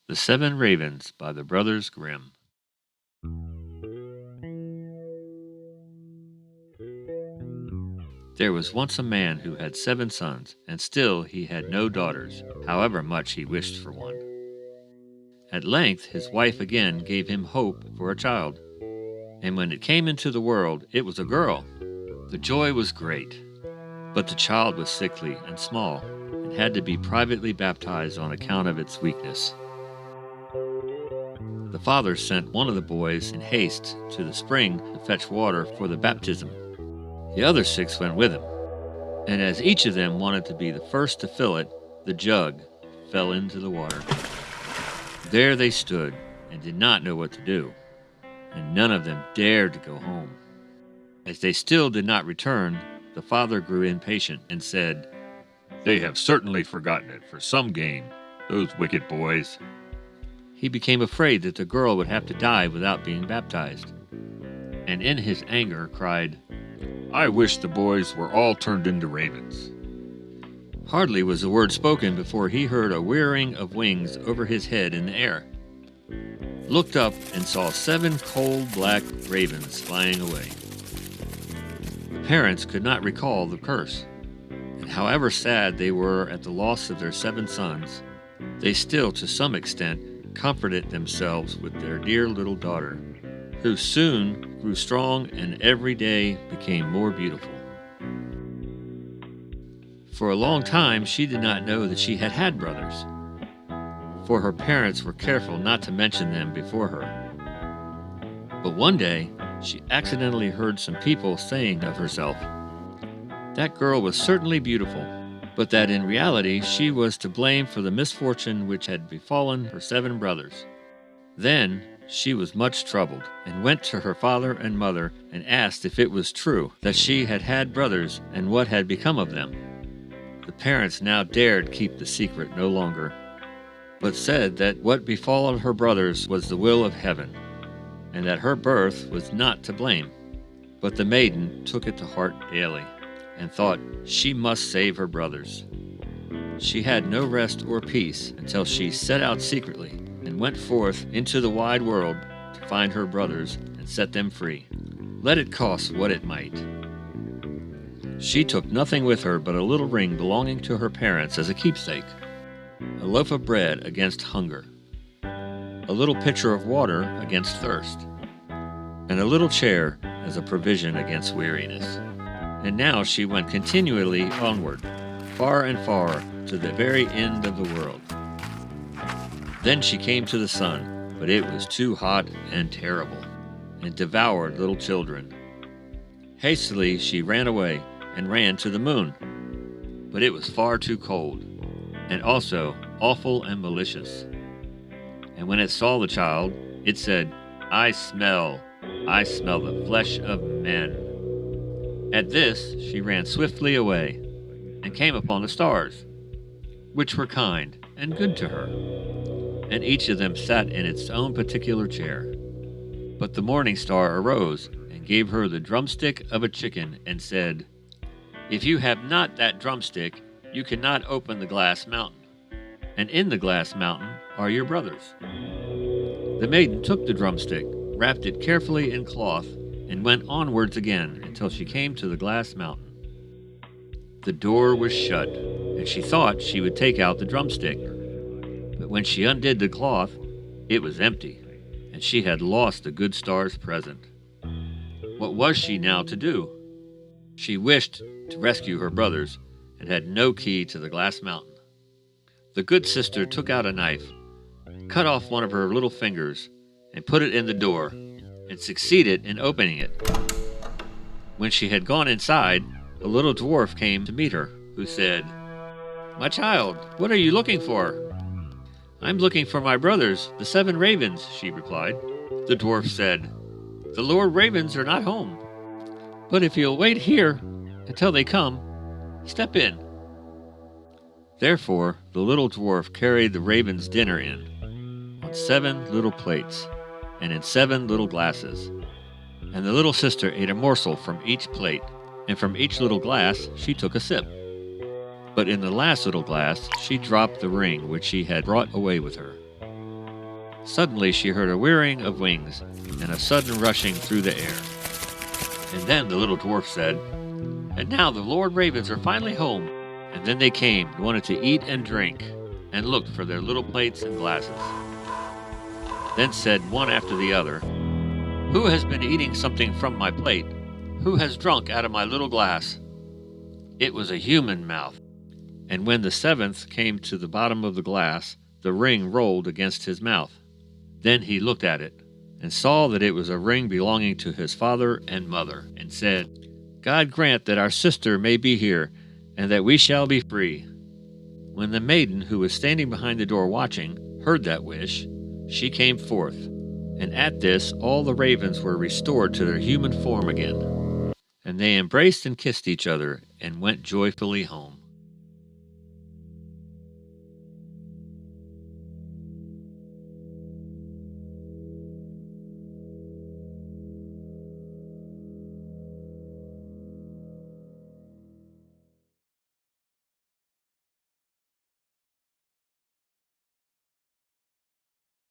The Seven Ravens by the Brothers Grimm. There was once a man who had 7 sons, and still he had no daughters, however much he wished for one. At length his wife again gave him hope for a child, and when it came into the world, it was a girl. The joy was great, but the child was sickly and small, and had to be privately baptized on account of its weakness. The father sent one of the boys in haste to the spring to fetch water for the baptism. The other 6 went with him, and as each of them wanted to be the first to fill it, the jug fell into the water. There they stood and did not know what to do, and none of them dared to go home. As they still did not return, the father grew impatient and said, "They have certainly forgotten it for some gain, those wicked boys." He became afraid that the girl would have to die without being baptized, and in his anger cried, "I wish the boys were all turned into ravens." Hardly was the word spoken before he heard a whirring of wings over his head in the air, looked up and saw 7 cold black ravens flying away. The parents could not recall the curse, and however sad they were at the loss of their 7 sons, they still, to some extent, comforted themselves with their dear little daughter, who soon grew strong and every day became more beautiful. For a long time she did not know that she had had brothers, for her parents were careful not to mention them before her. But one day she accidentally heard some people saying of herself, that girl was certainly beautiful, but that in reality she was to blame for the misfortune which had befallen her 7 brothers. Then she was much troubled, and went to her father and mother and asked if it was true that she had had brothers and what had become of them. The parents now dared keep the secret no longer, but said that what befallen her brothers was the will of heaven, and that her birth was not to blame. But the maiden took it to heart daily, and thought she must save her brothers. She had no rest or peace until she set out secretly and went forth into the wide world to find her brothers and set them free, let it cost what it might. She took nothing with her but a little ring belonging to her parents as a keepsake, a loaf of bread against hunger, a little pitcher of water against thirst, and a little chair as a provision against weariness. And now she went continually onward, far and far, to the very end of the world. Then she came to the sun, but it was too hot and terrible, and devoured little children. Hastily she ran away, and ran to the moon, but it was far too cold, and also awful and malicious. And when it saw the child, it said, I smell the flesh of men." At this she ran swiftly away, and came upon the stars, which were kind and good to her, and each of them sat in its own particular chair. But the morning star arose, and gave her the drumstick of a chicken, and said, "If you have not that drumstick, you cannot open the glass mountain, and in the glass mountain are your brothers." The maiden took the drumstick, wrapped it carefully in cloth, and went onwards again until she came to the glass mountain. The door was shut, and she thought she would take out the drumstick. But when she undid the cloth, it was empty, and she had lost the good star's present. What was she now to do? She wished to rescue her brothers, and had no key to the glass mountain. The good sister took out a knife, cut off one of her little fingers, and put it in the door, and succeeded in opening it. When she had gone inside, a little dwarf came to meet her, who said, "My child, what are you looking for?" "I'm looking for my brothers, the 7 ravens," she replied. The dwarf said, "The Lord Ravens are not home, but if you'll wait here until they come, step in." Therefore the little dwarf carried the ravens' dinner in, on 7 little plates, and in 7 little glasses. And the little sister ate a morsel from each plate, and from each little glass she took a sip. But in the last little glass she dropped the ring which she had brought away with her. Suddenly she heard a whirring of wings and a sudden rushing through the air. And then the little dwarf said, "And now the Lord Ravens are finally home." And then they came, wanted to eat and drink, and looked for their little plates and glasses. Then said one after the other, "Who has been eating something from my plate? Who has drunk out of my little glass?" It was a human mouth. And when the seventh came to the bottom of the glass, the ring rolled against his mouth. Then he looked at it, and saw that it was a ring belonging to his father and mother, and said, "God grant that our sister may be here, and that we shall be free." When the maiden, who was standing behind the door watching, heard that wish, she came forth, and at this all the ravens were restored to their human form again. And they embraced and kissed each other, and went joyfully home.